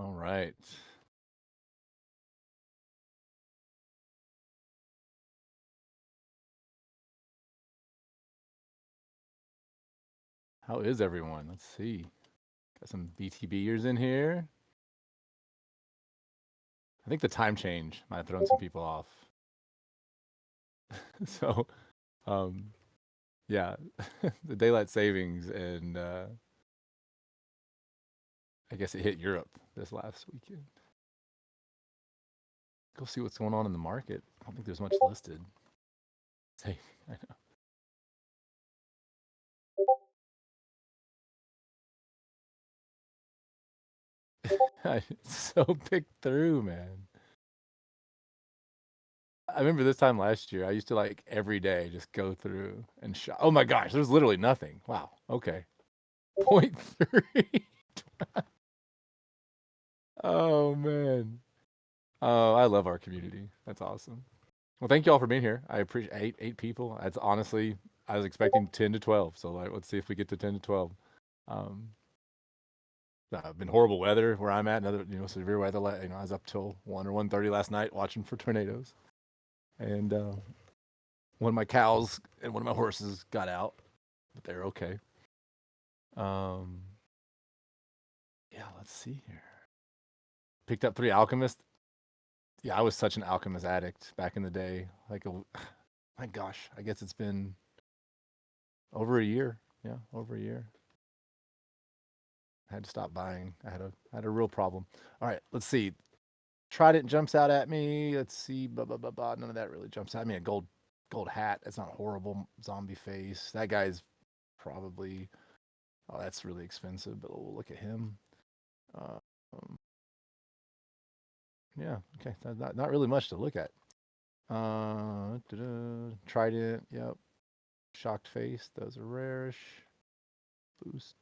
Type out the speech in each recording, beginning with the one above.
All right. How is everyone? Let's see. Got some BTBers in here. I think the time change might have thrown some people off. So, um, yeah, the daylight savings, and I guess it hit Europe this last weekend. Go see what's going on in the market. I don't think there's much listed. Hey, I know. I so picked through, man. I remember this time last year, I used to like every day just go through and shop. Oh my gosh, there's literally nothing. Wow. Okay. Point 0.3. Oh man. Oh, I love our community. That's awesome. Well, thank you all for being here. I appreciate eight people. That's honestly, I was expecting 10 to 12. So like, let's see if we get to 10 to 12. Um, been horrible weather where I'm at. Another, severe weather. I was up till 1 or 1:30 last night watching for tornadoes. And one of my cows and one of my horses got out, but they're okay. Um, yeah, let's see here. Picked up 3 alchemists. Yeah, I was such an alchemist addict back in the day. My gosh, I guess it's been over a year. Yeah, over a year. I had to stop buying. I had a real problem. All right, let's see. Trident jumps out at me. Let's see. Blah, blah, blah, blah. None of that really jumps out. I mean, a gold hat. That's not horrible. Zombie face. That guy's probably. Oh, that's really expensive. But we'll look at him. Um, yeah. Okay. Not really much to look at. Trident. Yep. Shocked face. Those are rarish. Boost.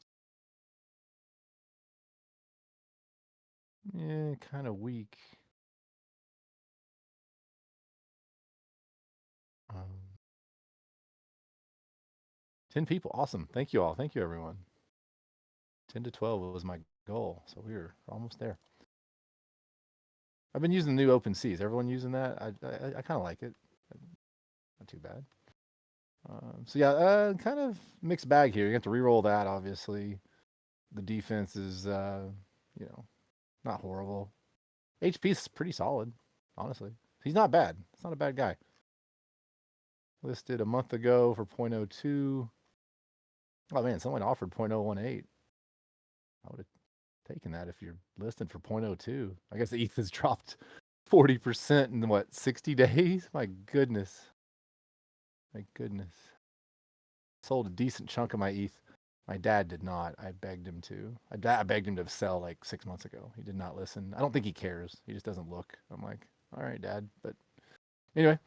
Yeah, kind of weak. Um, 10 people. Awesome. Thank you all. Thank you, everyone. 10 to 12 was my goal. So we're almost there. I've been using the new open seas. Everyone using that? I kind of like it. Not too bad. So yeah, kind of mixed bag here. You have to re-roll that, obviously. The defense is, you know, not horrible. HP is pretty solid, honestly. He's not bad. He's not a bad guy. Listed a month ago for 0.02. Oh man, someone offered 0.018. I would have taken that if you're listed for 0.02. I guess the ETH has dropped 40% in what, 60 days? My goodness. My goodness. Sold a decent chunk of my ETH. My dad did not. I begged him to. I begged him to sell like 6 months ago. He did not listen. I don't think he cares. He just doesn't look. I'm like, all right, Dad. But anyway,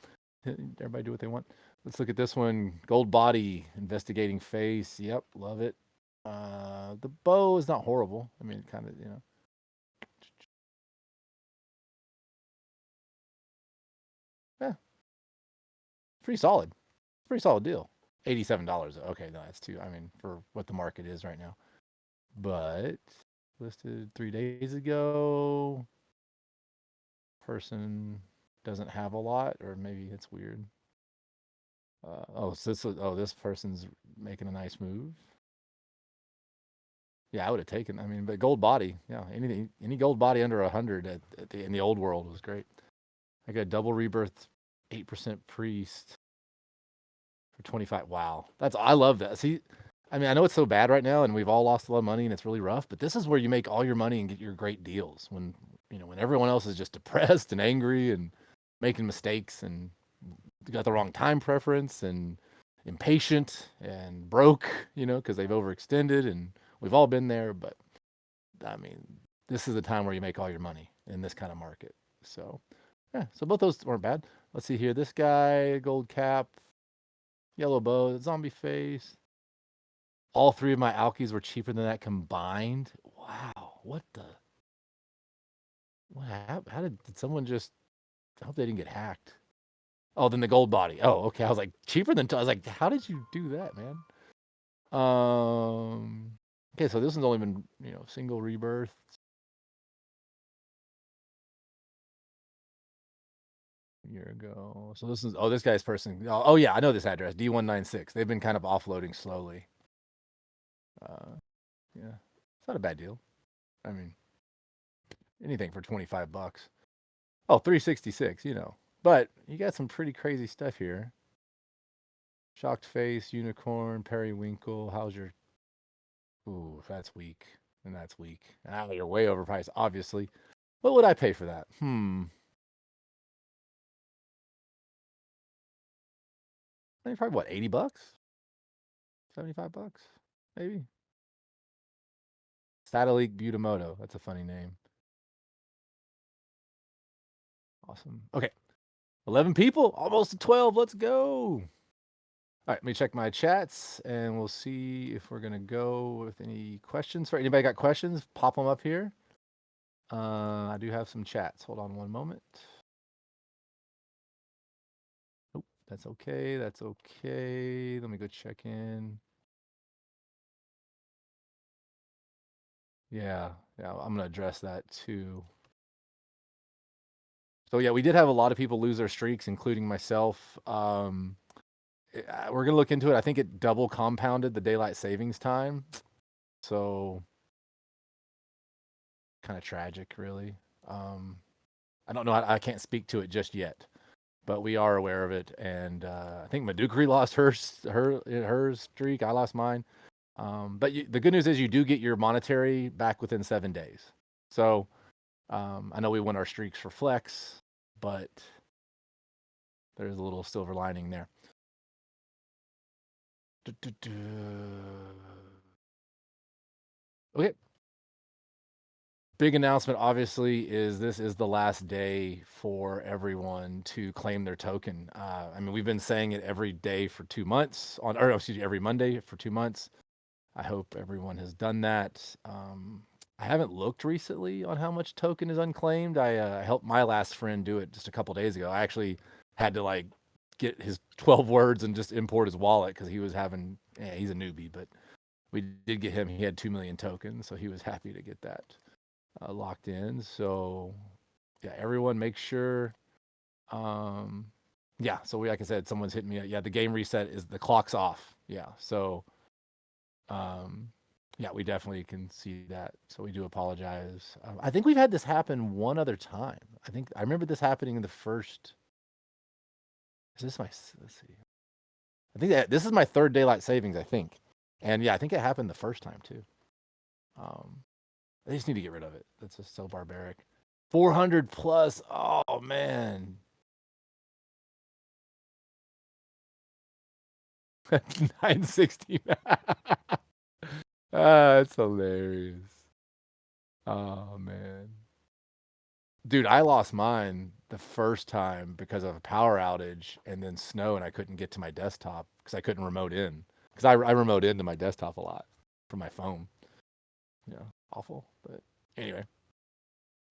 everybody do what they want. Let's look at this one. Gold body, investigating face. Yep, love it. The bow is not horrible. I mean, kind of, yeah, pretty solid. Pretty solid deal. $87. Okay, no, that's too. I mean, for what the market is right now. But listed 3 days ago. Person doesn't have a lot, or maybe it's weird. This person's making a nice move. Yeah, I would have taken. I mean, but gold body, yeah, any gold body under 100 in the old world was great. I got a double rebirth, 8% priest for 25. Wow, I love that. See, I mean, I know it's so bad right now, and we've all lost a lot of money, and it's really rough. But this is where you make all your money and get your great deals. When everyone else is just depressed and angry and making mistakes and got the wrong time preference and impatient and broke, because they've overextended, and we've all been there. But I mean, this is the time where you make all your money in this kind of market. So yeah, so both those weren't bad. Let's see here. This guy, gold cap, yellow bow, zombie face. All 3 of my alkies were cheaper than that combined. Wow, what the? What happened? Did someone just? I hope they didn't get hacked. Oh, then the gold body. Oh, okay. I was like, cheaper than. I was like, how did you do that, man? Okay, so this one's only been single rebirth. year ago. So this is this guy's person. Oh yeah, I know this address. D196. They've been kind of offloading slowly. Yeah, it's not a bad deal. I mean, anything for $25. Oh, 366. But you got some pretty crazy stuff here. Shocked face, unicorn, periwinkle. How's your? Ooh, that's weak, and that's weak. You're way overpriced, obviously. What would I pay for that? Probably what, $80? $75? Maybe. Satellite Butamoto. That's a funny name. Awesome. Okay. 11 people, almost to 12. Let's go. All right, let me check my chats and we'll see if we're going to go with any questions. For anybody got questions, pop them up here. I do have some chats. Hold on one moment. Nope, that's okay. That's okay. Let me go check in. Yeah, I'm going to address that too. So yeah, we did have a lot of people lose their streaks, including myself. We're gonna look into it. I think it double compounded the daylight savings time, so kind of tragic, really. I don't know. I can't speak to it just yet, but we are aware of it, and I think Madukri lost her streak. I lost mine. But the good news is you do get your monetary back within 7 days. So I know we won our streaks for flex, but there's a little silver lining there. Okay. Big announcement, obviously, is this is the last day for everyone to claim their token. I mean, we've been saying it every day for 2 months, every Monday for 2 months. I hope everyone has done that. I haven't looked recently on how much token is unclaimed. I helped my last friend do it just a couple days ago. I actually had to get his 12 words and just import his wallet because he was having. He's a newbie, but we did get him. He had 2 million tokens, so he was happy to get that locked in. So yeah, everyone make sure. Yeah, so like I said, someone's hitting me. Yeah, the game reset is the clock's off. Yeah, so yeah, we definitely can see that. So we do apologize. I think we've had this happen one other time. I remember this happening in the first. Is this my? Let's see. I think that this is my third daylight savings. I think, and yeah, I think it happened the first time too. They just need to get rid of it. That's just so barbaric. 400 plus. Oh man. 960. That's hilarious. Oh man. Dude, I lost mine the first time because of a power outage and then snow, and I couldn't get to my desktop because I couldn't remote in. Because I remote into my desktop a lot from my phone. Yeah, awful. But anyway.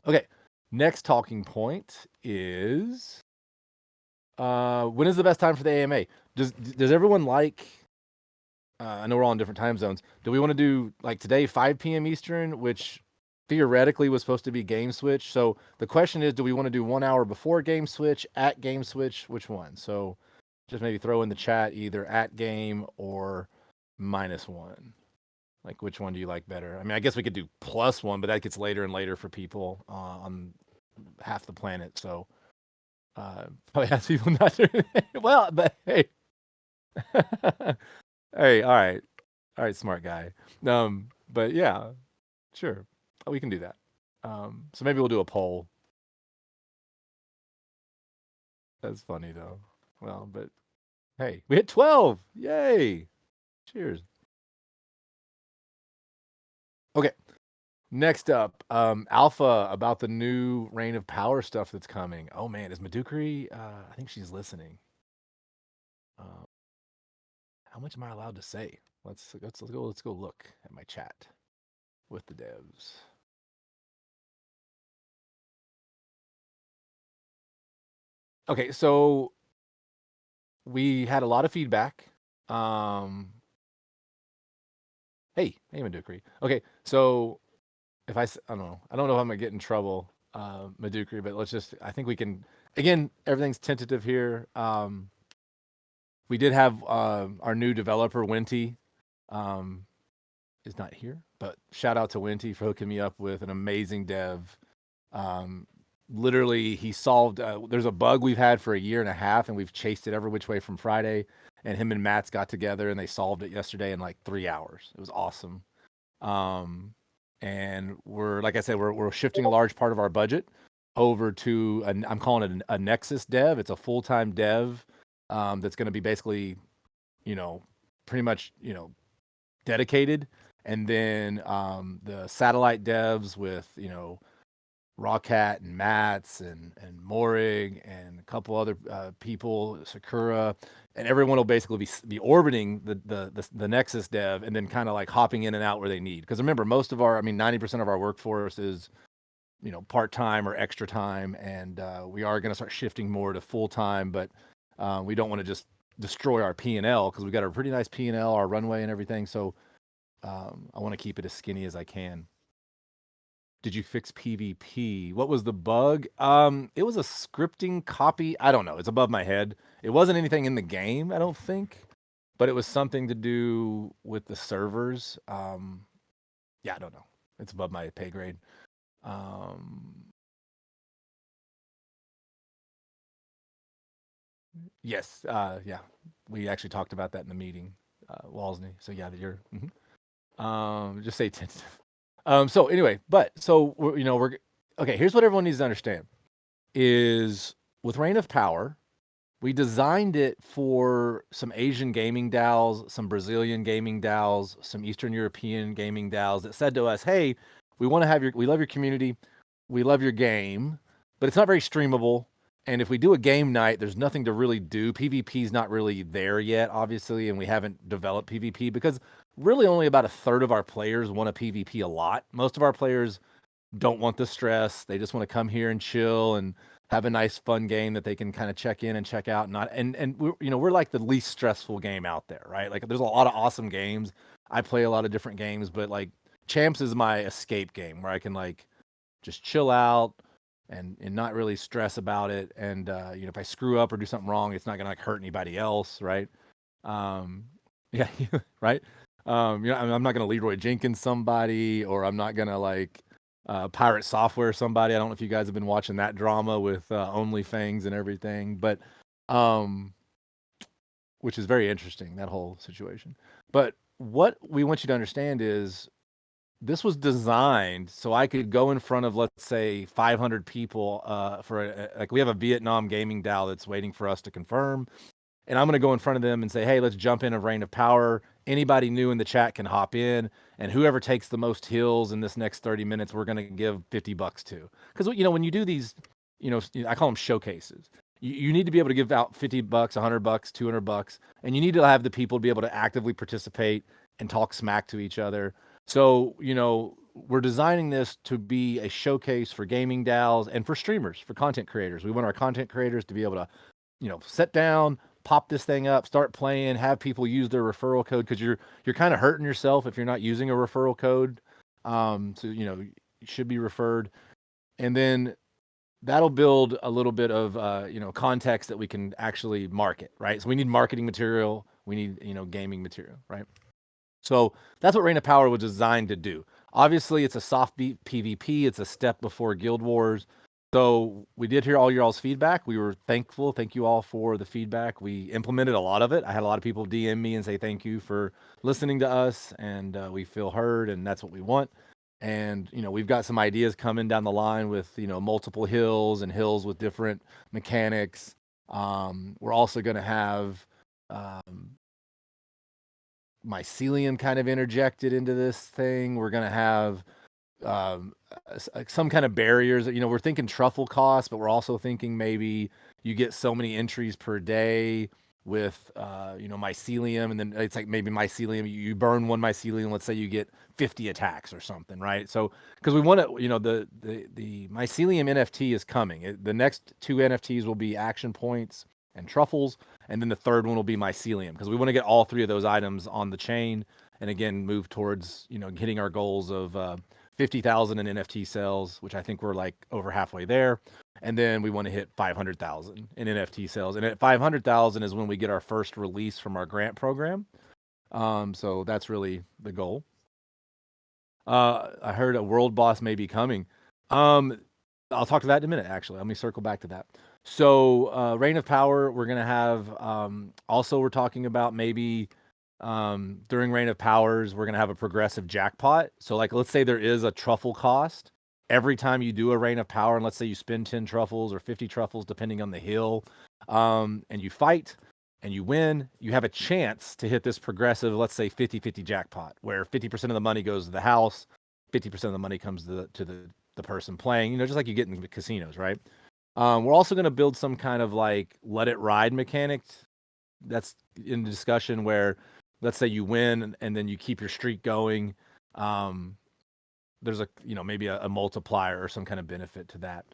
Okay. Next talking point is when is the best time for the AMA? Does everyone like? I know we're all in different time zones. Do we want to do like today 5 p.m. Eastern, which theoretically was supposed to be game switch? So the question is, do we want to do 1 hour before game switch, at game switch? Which one? So just maybe throw in the chat either at game or -1. Like which one do you like better? I mean, I guess we could do +1, but that gets later and later for people on half the planet. So probably has people not doing it. Well, but hey. Hey, all right, smart guy. But yeah, sure, we can do that. So maybe we'll do a poll. That's funny though. Well, but hey, we hit 12. Yay! Cheers. Okay, next up, Alpha about the new Reign of Power stuff that's coming. Oh man, is Madukri? I think she's listening. Um, how much am I allowed to say? Let's go look at my chat with the devs. Okay, so we had a lot of feedback. Hey, Madukri. Okay, so if I don't know if I'm gonna get in trouble, Madukri, but I think we can again, everything's tentative here. We did have our new developer, Winty, um, is not here, but shout out to Winty for hooking me up with an amazing dev. Um, Literally, he solved. There's a bug we've had for a year and a half, and we've chased it every which way from Friday. And him and Matt's got together, and they solved it yesterday in like 3 hours. It was awesome. Um, and we're like I said, we're shifting a large part of our budget over to I'm calling it a Nexus dev. It's a full time dev that's going to be basically, you know, pretty much dedicated, and then the satellite devs with Rawcat and Mats and Morig and a couple other people, Sakura, and everyone will basically be orbiting the Nexus dev and then kind of like hopping in and out where they need. Because remember, most of our, I mean, 90% of our workforce is part time or extra time, and we are going to start shifting more to full time, but we don't want to just destroy our P&L because we got a pretty nice P&L, our runway and everything. So I want to keep it as skinny as I can. Did you fix PvP? What was the bug? It was a scripting copy. I don't know. It's above my head. It wasn't anything in the game, I don't think, but it was something to do with the servers. Yeah, I don't know. It's above my pay grade. Yes. Yeah. We actually talked about that in the meeting, Walsney. So yeah, you're. Just say tentative. So anyway, so we're okay. Here's what everyone needs to understand: is with Reign of Power, we designed it for some Asian gaming DAOs, some Brazilian gaming DAOs, some Eastern European gaming DAOs that said to us, "Hey, we want to have we love your community, we love your game, but it's not very streamable. And if we do a game night, there's nothing to really do. PvP is not really there yet, obviously, and we haven't developed PvP because really only about a third of our players want a PvP a lot. Most of our players don't want the stress. They just want to come here and chill and have a nice fun game that they can kind of check in and check out. And we're like the least stressful game out there, right? Like there's a lot of awesome games. I play a lot of different games, but like Champs is my escape game where I can like just chill out and not really stress about it. And if I screw up or do something wrong, it's not gonna like hurt anybody else, right? Um, yeah, right. I'm not gonna Leroy Jenkins somebody, or I'm not gonna like pirate software somebody. I don't know if you guys have been watching that drama with OnlyFans and everything, but um, which is very interesting, that whole situation. But what we want you to understand is this was designed so I could go in front of, let's say, 500 people like we have a Vietnam gaming DAO that's waiting for us to confirm. And I'm going to go in front of them and say, hey, let's jump in a Reign of Power. Anybody new in the chat can hop in. And whoever takes the most hills in this next 30 minutes, we're going to give $50 to. Because, when you do these, I call them showcases. You need to be able to give out $50, $100, $200, and you need to have the people to be able to actively participate and talk smack to each other. So, we're designing this to be a showcase for gaming DAOs and for streamers, for content creators. We want our content creators to be able to, sit down, pop this thing up, start playing, have people use their referral code because you're kind of hurting yourself if you're not using a referral code. So you should be referred, and then that'll build a little bit of context that we can actually market, right? So we need marketing material, we need gaming material, right? So that's what Reign of Power was designed to do. Obviously, it's a soft beat PvP. It's a step before Guild Wars. So we did hear all your all's feedback. We were thankful. Thank you all for the feedback. We implemented a lot of it. I had a lot of people DM me and say thank you for listening to us, and we feel heard, and that's what we want. And we've got some ideas coming down the line with multiple hills and hills with different mechanics. We're also going to have mycelium kind of interjected into this thing. We're going to have some kind of barriers. We're thinking truffle costs, but we're also thinking maybe you get so many entries per day with mycelium, and then it's like maybe mycelium, you burn one mycelium, let's say you get 50 attacks or something, right? So because we want to, the mycelium NFT is coming. The next two NFTs will be action points and truffles, and then the third one will be mycelium, because we want to get all three of those items on the chain, and again move towards hitting our goals of 50,000 in NFT sales, which I think we're like over halfway there. And then we want to hit 500,000 in NFT sales. And at 500,000 is when we get our first release from our grant program. So that's really the goal. I heard a world boss may be coming. I'll talk to that in a minute, actually. Let me circle back to that. So, Reign of Power, we're going to have, also, we're talking about maybe during Reign of Powers, we're going to have a progressive jackpot. So, like, let's say there is a truffle cost. Every time you do a Reign of Power, and let's say you spend 10 truffles or 50 truffles, depending on the hill, and you fight, and you win, you have a chance to hit this progressive, let's say 50-50 jackpot, where 50% of the money goes to the house, 50% of the money comes to the person playing, just like you get in the casinos, right? We're also going to build some kind of like let it ride mechanic. That's in discussion where, let's say you win and then you keep your streak going. There's maybe a multiplier or some kind of benefit to that.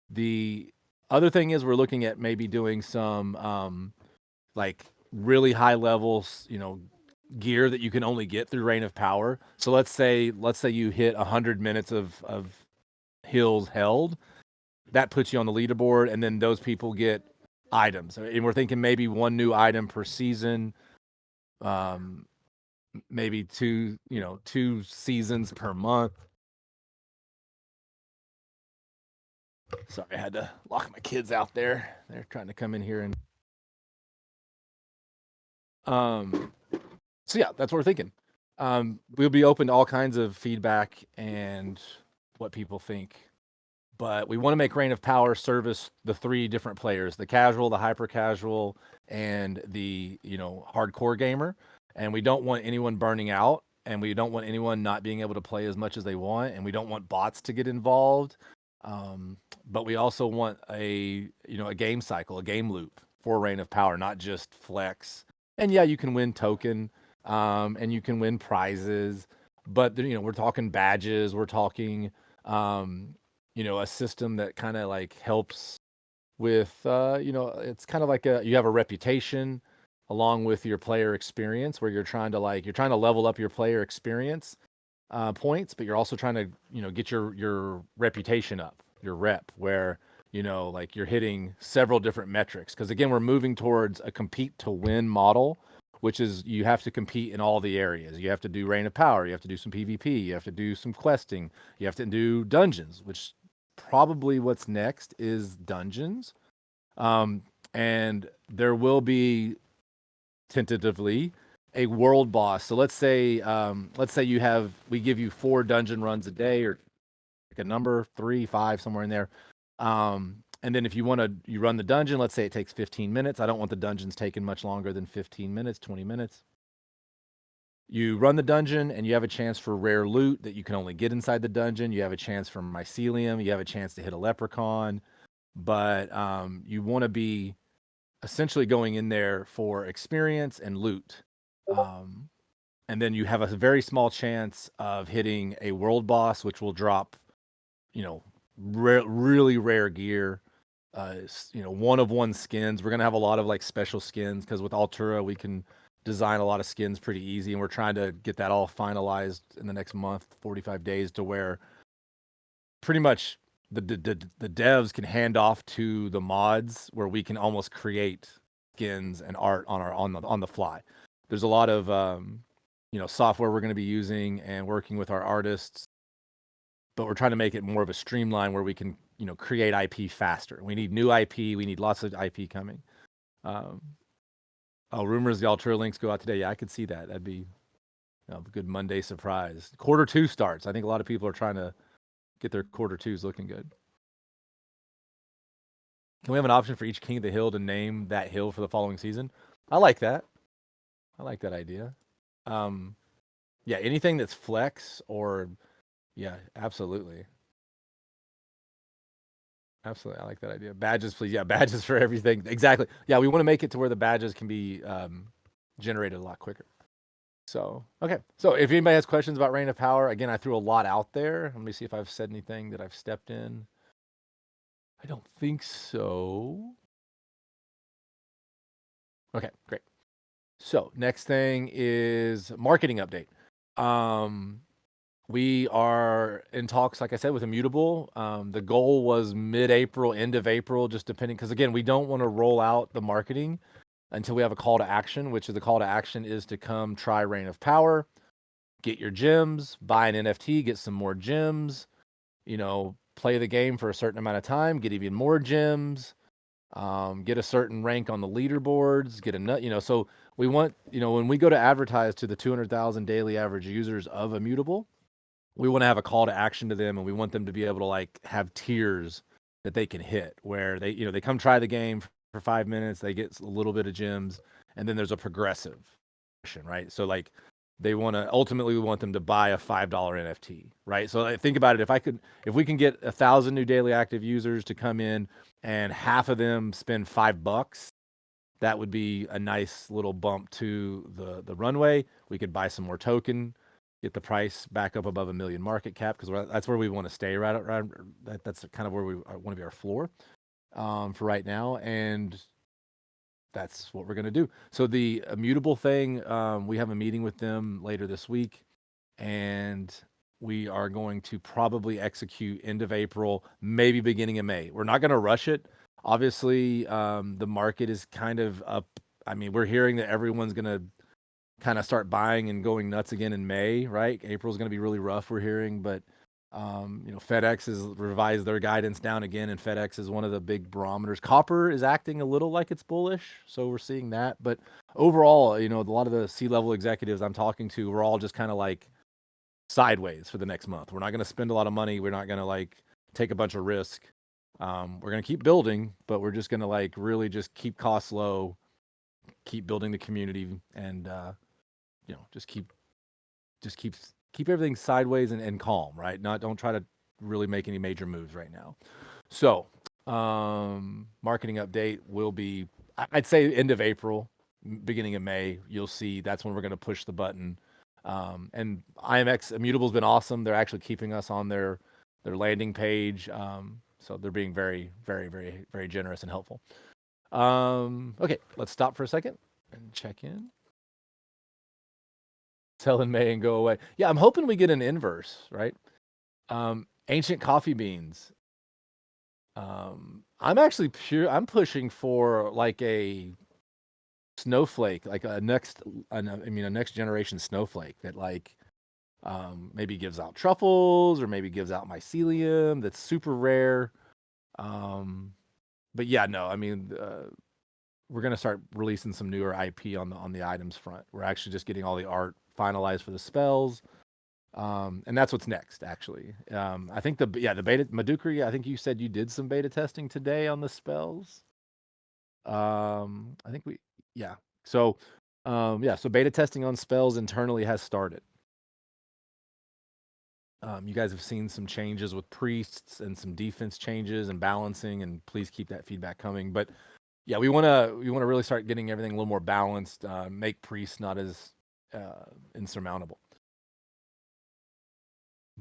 The other thing is we're looking at maybe doing some like really high levels, gear that you can only get through Reign of Power. So let's say you hit 100 minutes of hills held. That puts you on the leaderboard, and then those people get items. And we're thinking maybe one new item per season, maybe two seasons per month. Sorry, I had to lock my kids out there. They're trying to come in here and so yeah, that's what we're thinking. We'll be open to all kinds of feedback and what people think. But we want to make Reign of Power service the three different players: the casual, the hyper casual, and the hardcore gamer. And we don't want anyone burning out, and we don't want anyone not being able to play as much as they want, and we don't want bots to get involved. But we also want a game cycle, a game loop for Reign of Power, not just flex. And yeah, you can win token, and you can win prizes, but we're talking badges, we're talking a system that kind of like helps with it's kind of like you have a reputation along with your player experience, where you're trying to level up your player experience points, but you're also trying to get your reputation up, your rep, where like you're hitting several different metrics, because again, we're moving towards a compete to win model, which is you have to compete in all the areas. You have to do Reign of Power, you have to do some PvP, you have to do some questing, you have to do dungeons, which probably what's next is dungeons. And there will be tentatively a world boss. So let's say we give you 4 dungeon runs a day, or like a number 3, 5, somewhere in there. And then if you run the dungeon, let's say it takes 15 minutes. I don't want the dungeons taking much longer than 15 minutes, 20 minutes. You run the dungeon and you have a chance for rare loot that you can only get inside the dungeon. You have a chance for mycelium. You have a chance to hit a leprechaun. But you want to be essentially going in there for experience and loot. And then you have a very small chance of hitting a world boss, which will drop, really rare gear. One of one skins. We're gonna have a lot of like special skins, because with Altura we can design a lot of skins pretty easy, and we're trying to get that all finalized in the next month, 45 days, to where pretty much the devs can hand off to the mods, where we can almost create skins and art on the fly. There's a lot of software we're going to be using and working with our artists, but we're trying to make it more of a streamline where we can create IP faster. We need new IP. We need lots of IP coming. Rumors the Altura links go out today. Yeah, I could see that. That'd be a good Monday surprise. Q2 starts. I think a lot of people are trying to get their Q2s looking good. Can we have an option for each King of the Hill to name that hill for the following season? I like that. I like that idea. Yeah, anything that's flex or yeah, absolutely. Absolutely. I like that idea. Badges, please. Yeah, badges for everything. Exactly. Yeah, we want to make it to where the badges can be generated a lot quicker. So, okay. So if anybody has questions about Reign of Power, again, I threw a lot out there. Let me see if I've said anything that I've stepped in. I don't think so. Okay, great. So next thing is marketing update. We are in talks, like I said, with Immutable. The goal was mid-April, end of April, just depending, because again, we don't want to roll out the marketing until we have a call to action, which is the call to action is to come try Reign of Power, get your gems, buy an NFT, get some more gems, play the game for a certain amount of time, get even more gems, get a certain rank on the leaderboards, get a nut, so we want, when we go to advertise to the 200,000 daily average users of Immutable, we want to have a call to action to them, and we want them to be able to like have tiers that they can hit where they come try the game for 5 minutes, they get a little bit of gems, and then there's a progressive, right? So like they want to ultimately, we want them to buy a $5 NFT, right? So like, think about it. If we can get 1,000 new daily active users to come in and half of them spend $5, that would be a nice little bump to the runway. We could buy some more token, get the price back up above 1 million market cap, because that's where we want to stay, right around that's kind of where we want to be, our floor for right now, and that's what we're going to do. So the Immutable thing, we have a meeting with them later this week, and we are going to probably execute end of April, maybe beginning of May. We're not going to rush it. Obviously, the market is kind of up. I mean, we're hearing that everyone's going to kind of start buying and going nuts again in May, right? April's going to be really rough, we're hearing, but FedEx has revised their guidance down again, and FedEx is one of the big barometers. Copper is acting a little like it's bullish, so we're seeing that. But overall, a lot of the C-level executives I'm talking to, we're all just kind of like sideways for the next month. We're not going to spend a lot of money. We're not going to like take a bunch of risk. We're going to keep building, but we're just going to like really just keep costs low, keep building the community, and just keep everything sideways and calm, right? Don't try to really make any major moves right now. So, marketing update will be, I'd say, end of April, beginning of May. You'll see that's when we're going to push the button. And IMX Immutable's been awesome. They're actually keeping us on their landing page. So they're being very, very, very, very generous and helpful. Okay, let's stop for a second and check in. Sell in May and go away. Yeah, I'm hoping we get an inverse, right? Ancient coffee beans. I'm pushing for like a snowflake, like a next generation snowflake that like maybe gives out truffles or maybe gives out mycelium that's super rare. But yeah, no, I mean, we're gonna start releasing some newer IP on the items front. We're actually just getting all the art finalized for the spells. And that's what's next, actually. I think the beta Madukri, I think you said you did some beta testing today on the spells. I think yeah. So, so beta testing on spells internally has started. You guys have seen some changes with priests and some defense changes and balancing, and please keep that feedback coming. But yeah, we want to really start getting everything a little more balanced, make priests not as insurmountable.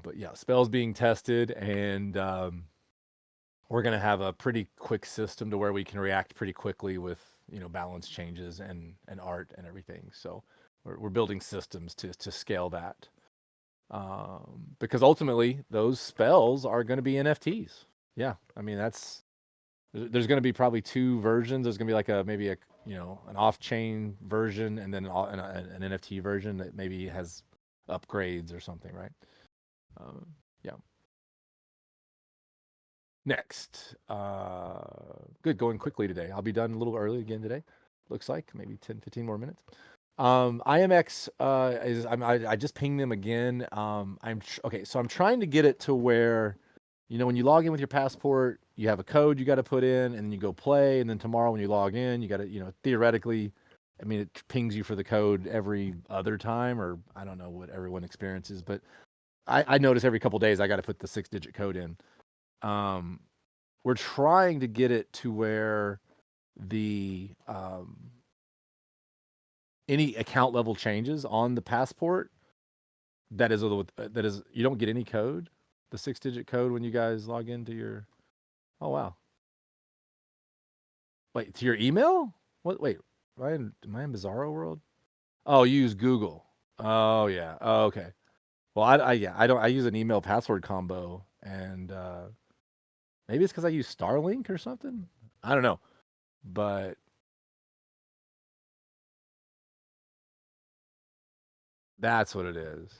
But yeah, spells being tested, and we're going to have a pretty quick system to where we can react pretty quickly with balance changes and art and everything. So we're building systems to scale that, because ultimately those spells are going to be NFTs. Yeah, I mean there's going to be probably two versions. There's going to be like maybe an off-chain version, and then an NFT version that maybe has upgrades or something, right? Yeah. Next, good, going quickly today. I'll be done a little early again today. Looks like maybe 10-15 more minutes. IMX I just pinged them again. Okay, so I'm trying to get it to where, when you log in with your passport, you have a code you got to put in, and then you go play, and then tomorrow when you log in, you got to, theoretically, I mean, it pings you for the code every other time, or I don't know what everyone experiences, but I notice every couple days I got to put the 6-digit code in. We're trying to get it to where the any account level changes on the passport, that is you don't get any code, the 6-digit code, when you guys log into your. Oh wow. Wait, to your email? What? Wait, am I in Bizarro World? Oh, you use Google. Oh yeah. Oh, okay. Well, I don't I use an email password combo, and maybe it's because I use Starlink or something. I don't know, but that's what it is.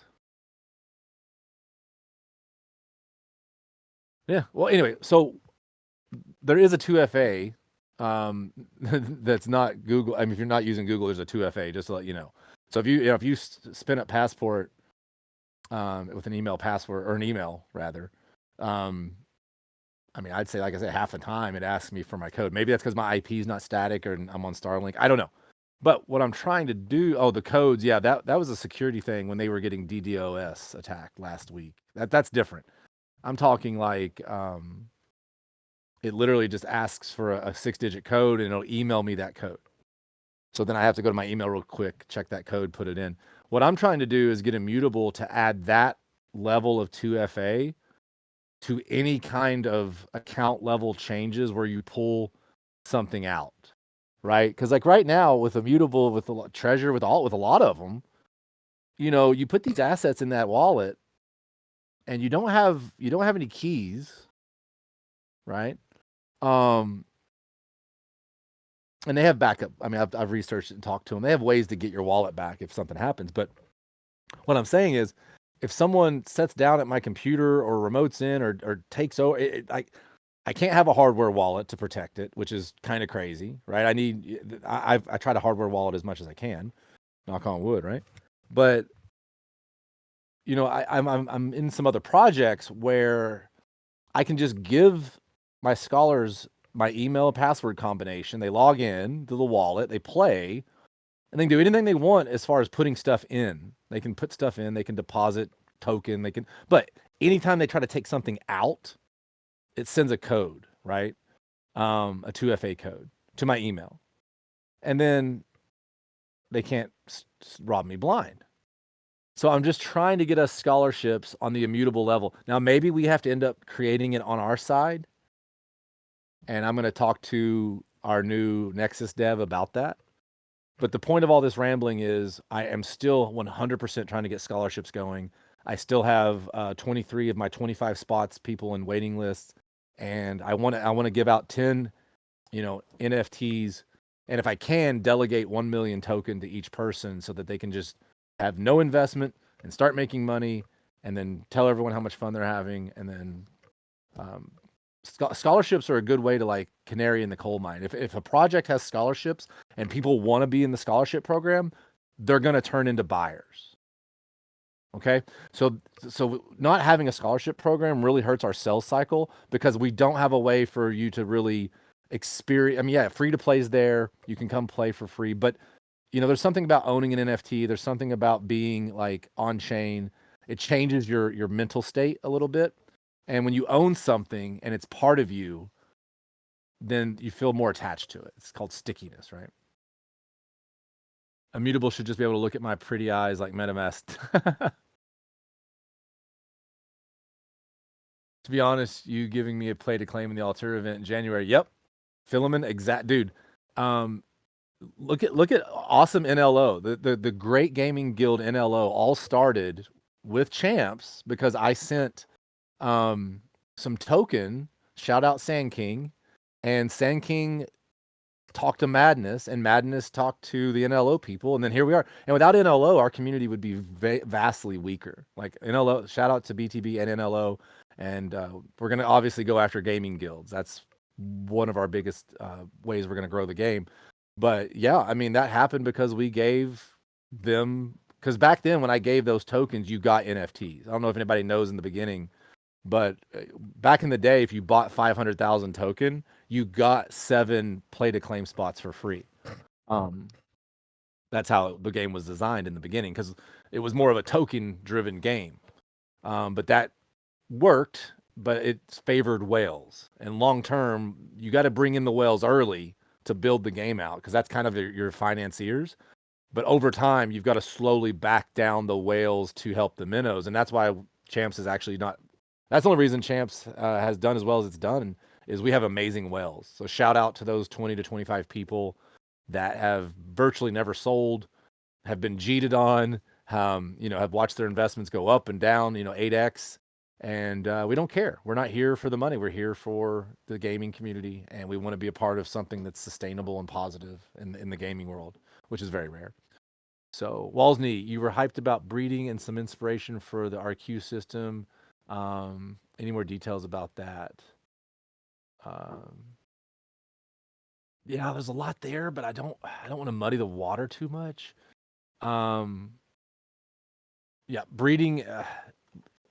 Yeah. Well, anyway, so there is a 2FA that's not Google. I mean, if you're not using Google, there's a 2FA, just to let you know. So if if you spin up Passport with an email password or an email rather, um, I mean, I'd say, like I said, half the time it asks me for my code. Maybe that's because my IP is not static or I'm on Starlink. I don't know. But what I'm trying to do, oh, the codes, yeah, that was a security thing when they were getting DDoS attacked last week. That's different. I'm talking like it literally just asks for a 6-digit code and it'll email me that code. So then I have to go to my email real quick, check that code, put it in. What I'm trying to do is get Immutable to add that level of 2FA to any kind of account level changes where you pull something out, right? Because like right now with Immutable, with the Treasure, with a lot of them, you put these assets in that wallet and you don't have any keys, right? Um, and they have backup. I mean, I've researched it and talked to them. They have ways to get your wallet back if something happens. But what I'm saying is, if someone sets down at my computer or remotes in or takes over, I can't have a hardware wallet to protect it, which is kind of crazy, right? I try to hardware wallet as much as I can, knock on wood, right? But I'm in some other projects where I can just give my scholars my email password combination. They log in to the wallet, they play, and they can do anything they want as far as putting stuff in. They can put stuff in, they can deposit token, but anytime they try to take something out, it sends a code, right? A 2FA code to my email. And then they can't rob me blind. So I'm just trying to get us scholarships on the Immutable level. Now, maybe we have to end up creating it on our side. And I'm going to talk to our new Nexus dev about that. But the point of all this rambling is I am still 100% trying to get scholarships going. I still have 23 of my 25 spots, people in waiting lists. And I want to give out 10, NFTs. And if I can, delegate 1 million token to each person so that they can just have no investment and start making money and then tell everyone how much fun they're having. And then scholarships are a good way to like canary in the coal mine. If a project has scholarships and people want to be in the scholarship program, they're going to turn into buyers. Okay. So not having a scholarship program really hurts our sales cycle because we don't have a way for you to really experience. I mean, yeah, free to play is there. You can come play for free, but there's something about owning an NFT. There's something about being like on chain. It changes your mental state a little bit. And when you own something and it's part of you, then you feel more attached to it. It's called stickiness, right? Immutable should just be able to look at my pretty eyes like MetaMask. To be honest, you giving me a play to claim in the Altura event in January. Yep. Philemon, exact dude. Look at awesome NLO. The Great Gaming Guild NLO all started with champs because I sent some token, shout out Sand King, and Sand King talked to Madness, and Madness talked to the NLO people, and then here we are. And without NLO, our community would be vastly weaker. Like NLO, shout out to BTB and NLO, and we're gonna obviously go after gaming guilds. That's one of our biggest ways we're gonna grow the game. But yeah, I mean that happened because we gave them. Because back then, when I gave those tokens, you got NFTs. I don't know if anybody knows in the beginning, but back in the day, if you bought 500,000 token, you got 7 play to claim spots for free. That's how the game was designed in the beginning because it was more of a token driven game. But that worked, but it's favored whales. And long term, you got to bring in the whales early to build the game out because that's kind of your financiers. But over time, you've got to slowly back down the whales to help the minnows. And that's why Champs is actually not. That's the only reason Champs has done as well as it's done is we have amazing whales. So shout out to those 20 to 25 people that have virtually never sold, have been cheated on, have watched their investments go up and down, 8x. And we don't care. We're not here for the money. We're here for the gaming community, and we want to be a part of something that's sustainable and positive in the gaming world, which is very rare. So, Walsney, you were hyped about breeding and some inspiration for the RQ system. Any more details about that? Um, yeah, there's a lot there, but I don't want to muddy the water too much. Yeah, breeding.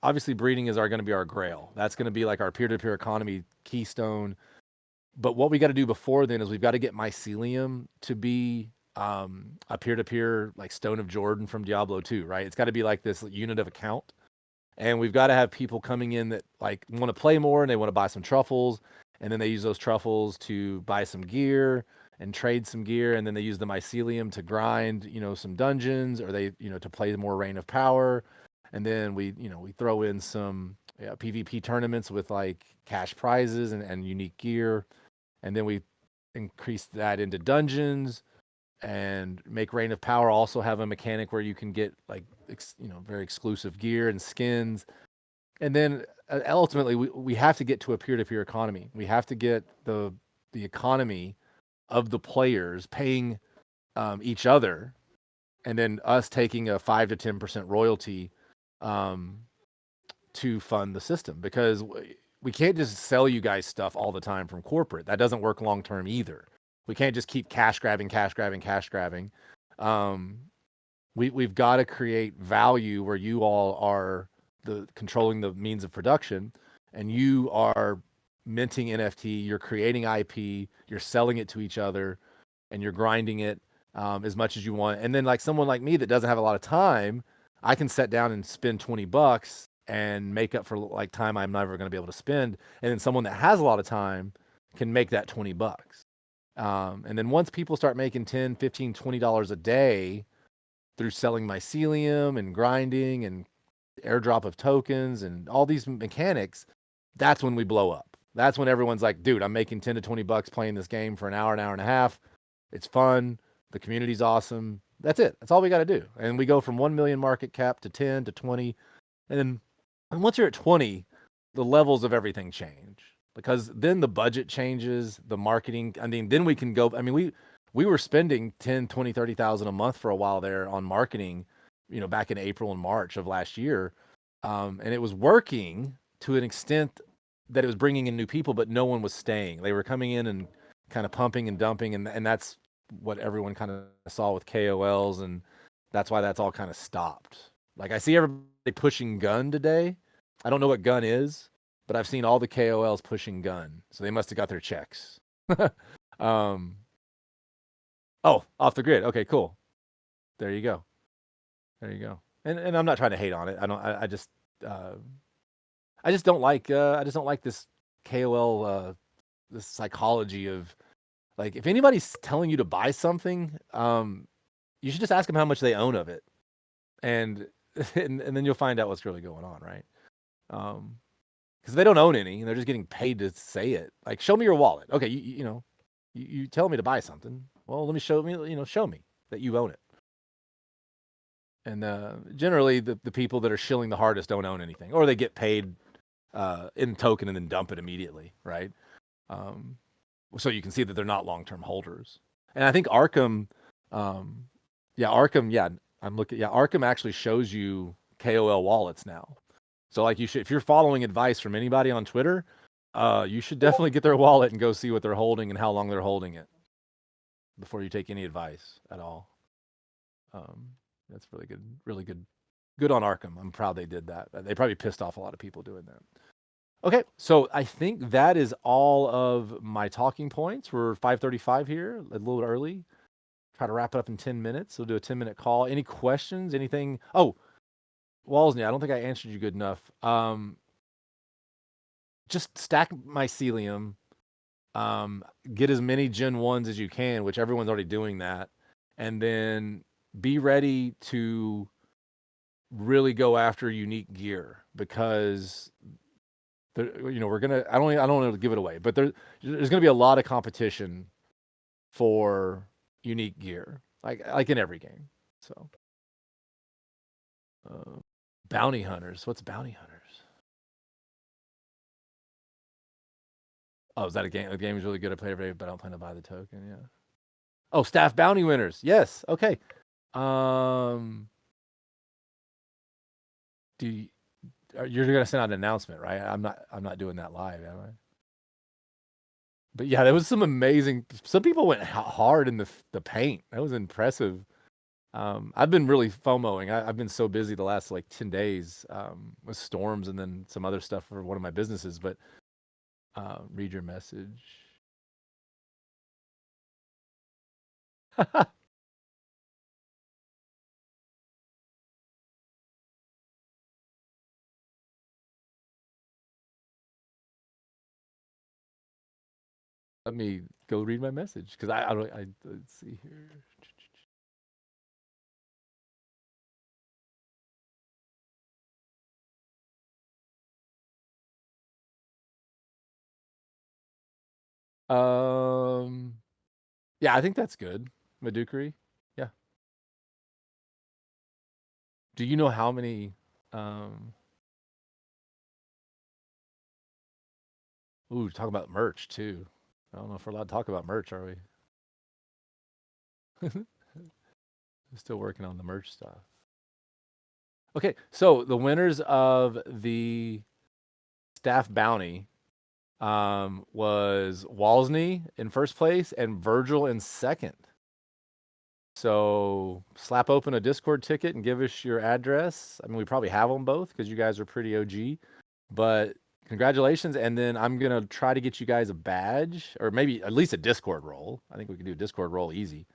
Obviously, breeding is going to be our grail. That's going to be like our peer-to-peer economy keystone. But what we got to do before then is we've got to get mycelium to be a peer-to-peer like Stone of Jordan from Diablo 2, right? It's got to be like this unit of account. And we've got to have people coming in that like want to play more and they want to buy some truffles. And then they use those truffles to buy some gear and trade some gear. And then they use the mycelium to grind, some dungeons, or they, to play more Reign of Power. And then we throw in some PvP tournaments with like cash prizes and unique gear. And then we increase that into dungeons and make Reign of Power also have a mechanic where you can get like very exclusive gear and skins. And then ultimately we have to get to a peer-to-peer economy. We have to get the economy of the players paying each other, and then us taking a 5 to 10% royalty to fund the system, because we can't just sell you guys stuff all the time from corporate. That doesn't work long term either. We can't just keep cash grabbing. We've got to create value where you all are controlling the means of production, and you are minting NFT. You're creating IP. You're selling it to each other, and you're grinding it as much as you want. And then like someone like me that doesn't have a lot of time, I can sit down and spend $20 and make up for like time I'm never going to be able to spend. And then someone that has a lot of time can make that $20. And then once people start making $10, $15, $20 a day through selling mycelium and grinding and airdrop of tokens and all these mechanics, that's when we blow up. That's when everyone's like, dude, I'm making 10 to $20 playing this game for an hour and a half. It's fun. The community's awesome. That's it. That's all we got to do. And we go from 1 million market cap to 10 to 20. And once you're at 20, the levels of everything change, because then the budget changes, the marketing. I mean, then we can go. I mean, we were spending 10, 20, 30,000 a month for a while there on marketing, back in April and March of last year. And it was working to an extent that it was bringing in new people, but no one was staying. They were coming in and kind of pumping and dumping. And that's what everyone kind of saw with KOLs. And that's why that's all kind of stopped. Like I see everybody pushing gun today. I don't know what gun is, but I've seen all the KOLs pushing gun. So they must have got their checks. Oh, off the grid. Okay, cool. There you go. And I'm not trying to hate on it. I just don't like this KOL this psychology of like, if anybody's telling you to buy something, you should just ask them how much they own of it. And then you'll find out what's really going on, right? Because they don't own any, and they're just getting paid to say it. Like, show me your wallet. Okay, you tell me to buy something. Well, let me show me that you own it. And generally, the people that are shilling the hardest don't own anything, or they get paid in token and then dump it immediately, right? So you can see that they're not long-term holders. And I think Arkham, I'm looking. Yeah, Arkham actually shows you KOL wallets now. So like if you're following advice from anybody on Twitter, you should definitely get their wallet and go see what they're holding and how long they're holding it before you take any advice at all. That's really good. Really good. Good on Arkham. I'm proud they did that. They probably pissed off a lot of people doing that. Okay, so I think that is all of my talking points. We're 5:35 here, a little early. Try to wrap it up in 10 minutes. We'll do a 10-minute call. Any questions? Anything? Oh, Walsney, I don't think I answered you good enough. Just stack mycelium. Get as many Gen 1s as you can, which everyone's already doing that. And then be ready to really go after unique gear, because we're gonna. I don't want to give it away, but there's gonna be a lot of competition for unique gear, like in every game. So Uh, Bounty hunters. What's bounty hunters? Oh, is that a game? The game is really good. I play every day, but I don't plan to buy the token. Yeah. Oh, staff bounty winners. Yes. Okay. Um, do you, you're gonna send out an announcement, right? I'm not. I'm not doing that live, am I? But yeah, there was some amazing. Some people went hard in the paint. That was impressive. I've been really FOMOing. I've been so busy the last like 10 days with storms and then some other stuff for one of my businesses. But read your message. Let me go read my message because I don't. Let's see here. Um, yeah, I think that's good. Madukari. Yeah. Do you know how many? Um, talk about merch too. I don't know if we're allowed to talk about merch, are we? Still working on the merch stuff. Okay, so the winners of the staff bounty was Walsney in first place and Virgil in second. So slap open a Discord ticket and give us your address. I mean, we probably have them both because you guys are pretty OG. But congratulations, and then I'm gonna try to get you guys a badge or maybe at least a Discord role. I think we can do a Discord role easy.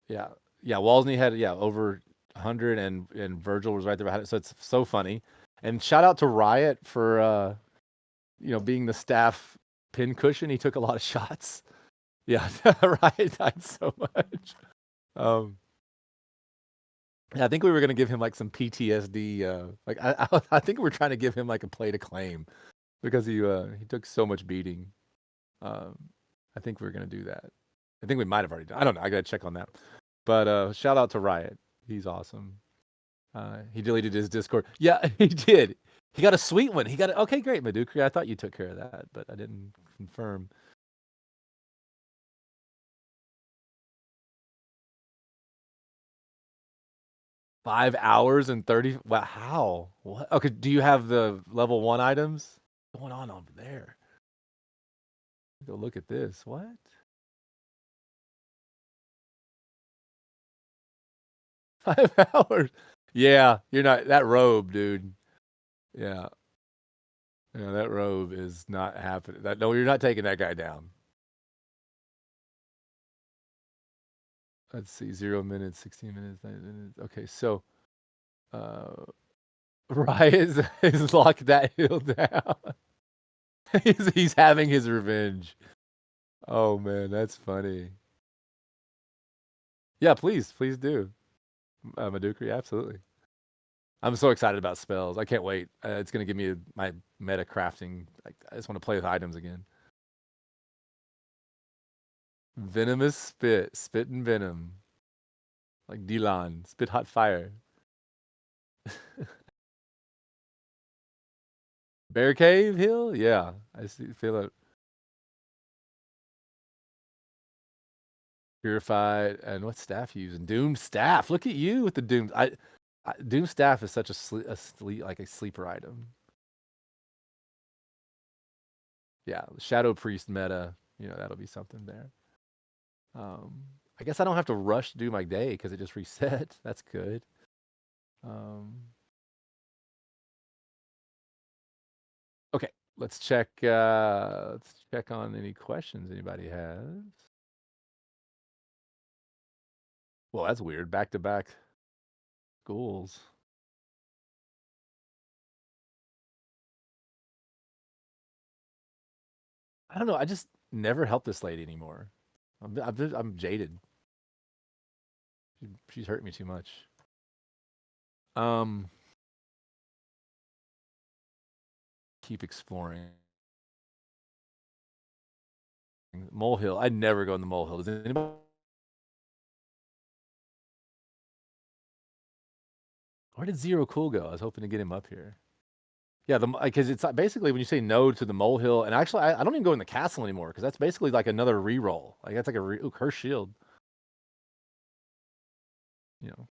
Yeah, yeah. Walsney had over 100, and Virgil was right there behind it. So it's so funny. And shout out to Riot for being the staff pin cushion. He took a lot of shots. Yeah, Riot died so much. Um, yeah, I think we were gonna give him like some PTSD. Like I think we're trying to give him like a play to claim because he took so much beating. Um, I think we're gonna do that. I think we might have already done. I don't know. I gotta check on that. But shout out to Riot. He's awesome. He deleted his Discord. Yeah, he did. He got a sweet one. He got okay, great, Madukri. I thought you took care of that, but I didn't confirm. 5 hours and 30. Wow, how? What? Okay, do you have the level 1 items? What's going on over there? Go look at this. What? 5 hours. Yeah, you're not that robe, dude. Yeah. Yeah, that robe is not happening. No, you're not taking that guy down. Let's see, 0 minutes, 16 minutes, 9 minutes. Okay, so uh Riot is locked that hill down. He's having his revenge. Oh man, that's funny. Yeah, please do. Madukri, absolutely. I'm so excited about spells. I can't wait. It's gonna give me my meta crafting. Like, I just want to play with items again. Venomous spit, spit and venom, like Dylan, spit hot fire. Bear Cave Hill, yeah, I see. Feel it. Purified, and what staff you using? Doom staff. Look at you with the Doom. Doom staff is such like a sleeper item. Yeah, Shadow Priest meta. That'll be something there. Um, I guess I don't have to rush to do my day because it just reset. That's good. Um, okay, let's check. Let's check on any questions anybody has. Well, that's weird. Back to back schools. I don't know. I just never help this lady anymore. I'm jaded. She's hurt me too much. Um, keep exploring. Molehill. I'd never go in the molehill. Does anybody? Where did Zero Cool go? I was hoping to get him up here. Yeah, because it's basically when you say no to the molehill, and actually I don't even go in the castle anymore because that's basically like another reroll. Like that's like ooh, curse shield. You know.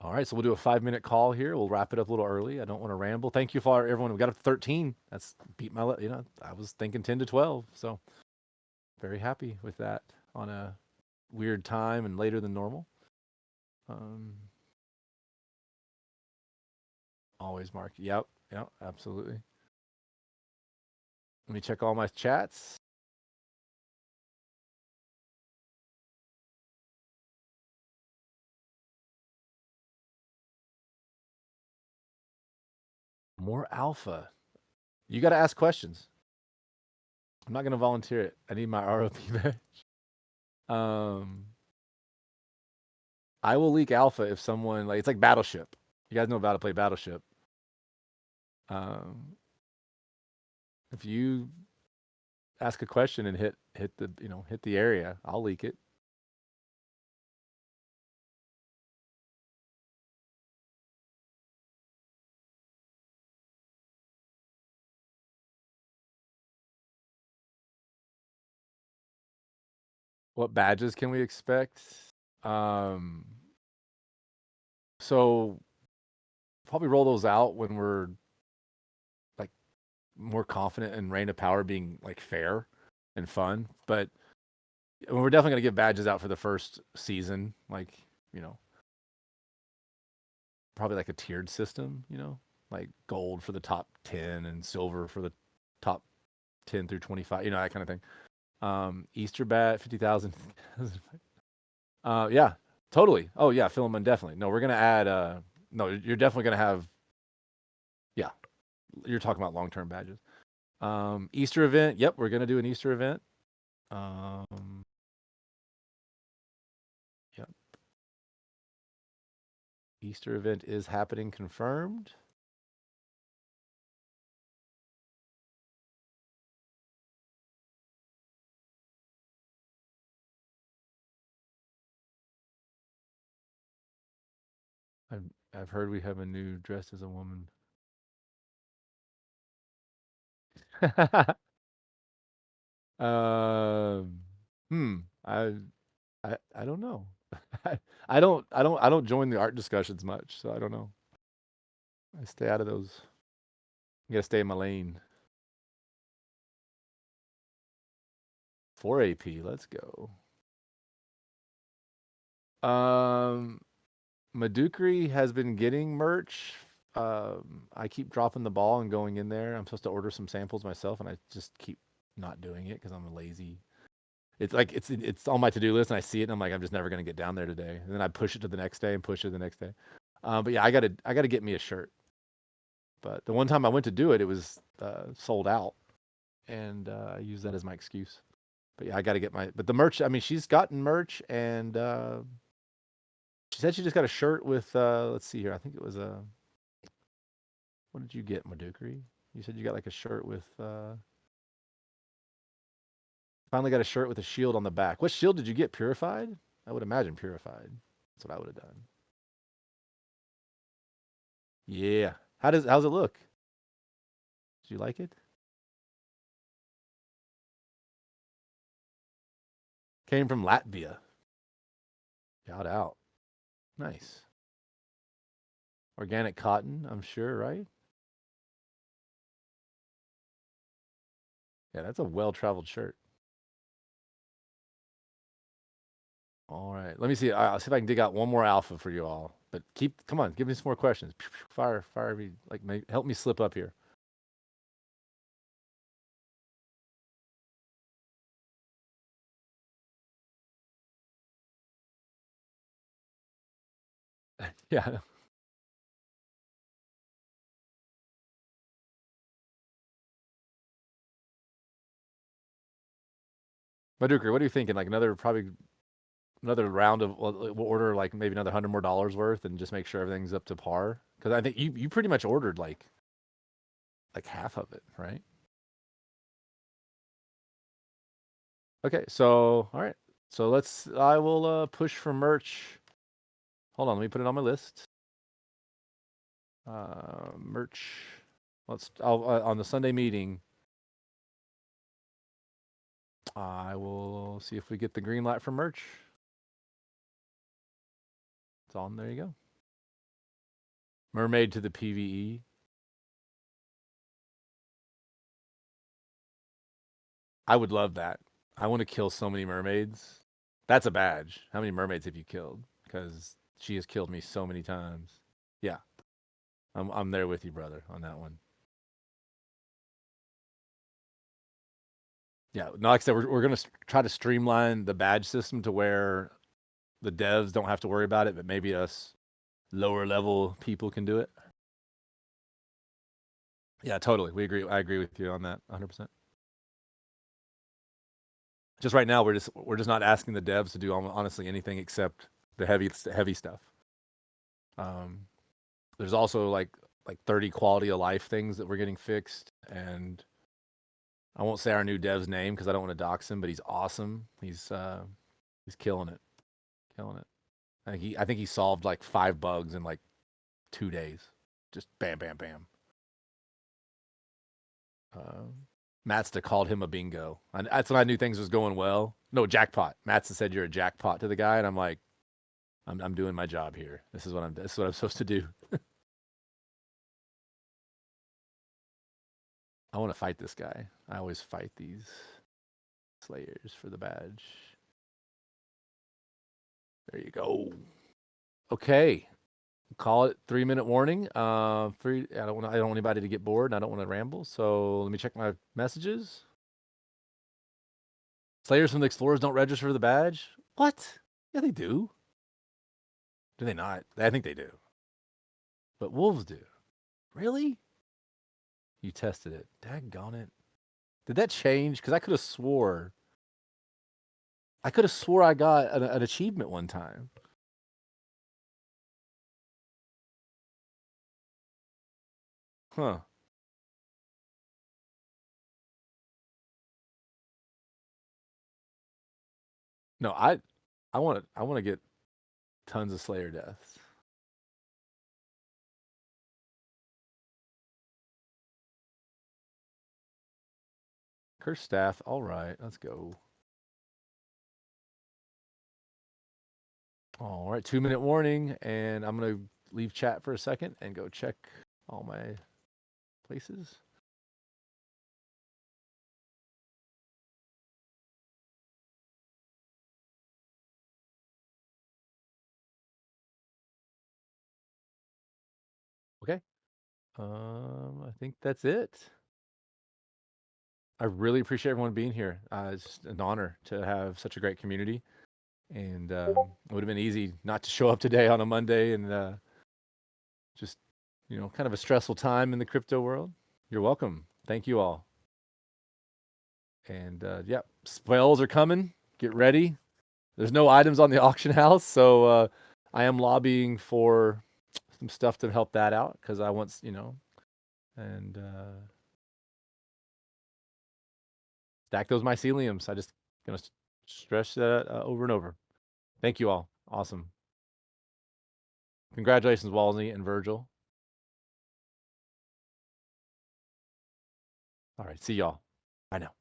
All right, so we'll do a 5-minute call here. We'll wrap it up a little early. I don't want to ramble. Thank you for everyone. We got up to 13. That's beat my, I was thinking 10 to 12. So very happy with that on a weird time and later than normal. Um, always Mark. Yep, absolutely. Let me check all my chats. More alpha. You got to ask questions. I'm not going to volunteer it. I need my ROP badge. Um, I will leak alpha if someone it's like Battleship. You guys know about to play Battleship. Um, if you ask a question and hit the area, I'll leak it. What badges can we expect? Um, so probably roll those out when we're like more confident in Reign of Power being like fair and fun. But we're definitely gonna give badges out for the first season, like probably like a tiered system, like gold for the top 10 and silver for the top 10 through 25, that kind of thing. Easter bat 50,000. Yeah, totally. Oh yeah, Philemon definitely. No, we're gonna add. No, you're definitely gonna have. Yeah, you're talking about long-term badges. Easter event. Yep, we're gonna do an Easter event. Yep. Easter event is happening, confirmed. I've heard we have a new dressed as a woman. um, hmm. I don't know. I don't join the art discussions much, so I don't know. I stay out of those. You gotta stay in my lane. 4 AP, let's go. Um, Madukri has been getting merch. I keep dropping the ball and going in there. I'm supposed to order some samples myself, and I just keep not doing it because I'm lazy. It's like it's on my to-do list, and I see it, and I'm like, I'm just never gonna get down there today. And then I push it to the next day and push it the next day. But yeah, I gotta get me a shirt. But the one time I went to do it, it was sold out, and I use that as my excuse. But yeah, I got to get my. But the merch. I mean, she's gotten merch, and she said she just got a shirt with. Let's see here. I think it was a. What did you get, Madukri? You said you got like a shirt with. Finally got a shirt with a shield on the back. What shield did you get? Purified? I would imagine purified. That's what I would have done. Yeah. How's it look? Do you like it? Came from Latvia. Shout out. Nice. Organic cotton, I'm sure, right? Yeah, that's a well-traveled shirt. All right. Let me see. I'll see if I can dig out one more alpha for you all. But come on, give me some more questions. Fire me, help me slip up here. Yeah. Madukri, what are you thinking? Like probably another round of, we'll order like maybe another $100 more worth and just make sure everything's up to par. Because I think you pretty much ordered like half of it, right? Okay, so all right. So I will push for merch. hold on. Let me put it on my list. Merch. I'll on the Sunday meeting. I will see if we get the green light for merch. It's on. There you go. Mermaid to the PvE. I would love that. I want to kill so many mermaids. That's a badge. How many mermaids have you killed? Because she has killed me so many times. Yeah, I'm there with you, brother, on that one. Yeah, no, like I said, we're gonna try to streamline the badge system to where the devs don't have to worry about it, but maybe us lower level people can do it. Yeah, totally. We agree. I agree with you on that 100%. Just right now, we're just not asking the devs to do honestly anything except the heavy stuff. There's also like 30 quality of life things that we're getting fixed, and I won't say our new dev's name because I don't want to dox him, but he's awesome. He's killing it, killing it. I think he solved like 5 bugs in like 2 days, just bam, bam, bam. Matsta called him a bingo. And that's when I knew things was going well. No, jackpot. Matsta said you're a jackpot to the guy, and I'm like, I'm doing my job here. This is what I'm supposed to do. I want to fight this guy. I always fight these slayers for the badge. There you go. Okay. Call it 3-minute warning. I don't want anybody to get bored, and I don't want to ramble. So let me check my messages. Slayers from the Explorers don't register for the badge? What? Yeah, they do. Do they not? I think they do. But wolves do. Really? You tested it. Daggone it. Did that change? Because I could have swore I got an achievement one time. Huh. No, I want to get tons of Slayer deaths. Curse staff. All right, let's go. All right, 2-minute warning, and I'm gonna leave chat for a second and go check all my places. Okay. I think that's it. I really appreciate everyone being here. It's just an honor to have such a great community, and it would have been easy not to show up today on a Monday and just kind of a stressful time in the crypto world. You're welcome. Thank you all. And yeah, spells are coming. Get ready. There's no items on the auction house, so I am lobbying for some stuff to help that out because I want, and stack those myceliums. I just gonna stress that over and over. Thank you all. Awesome. Congratulations, Walsey and Virgil. All right, see y'all. Bye now.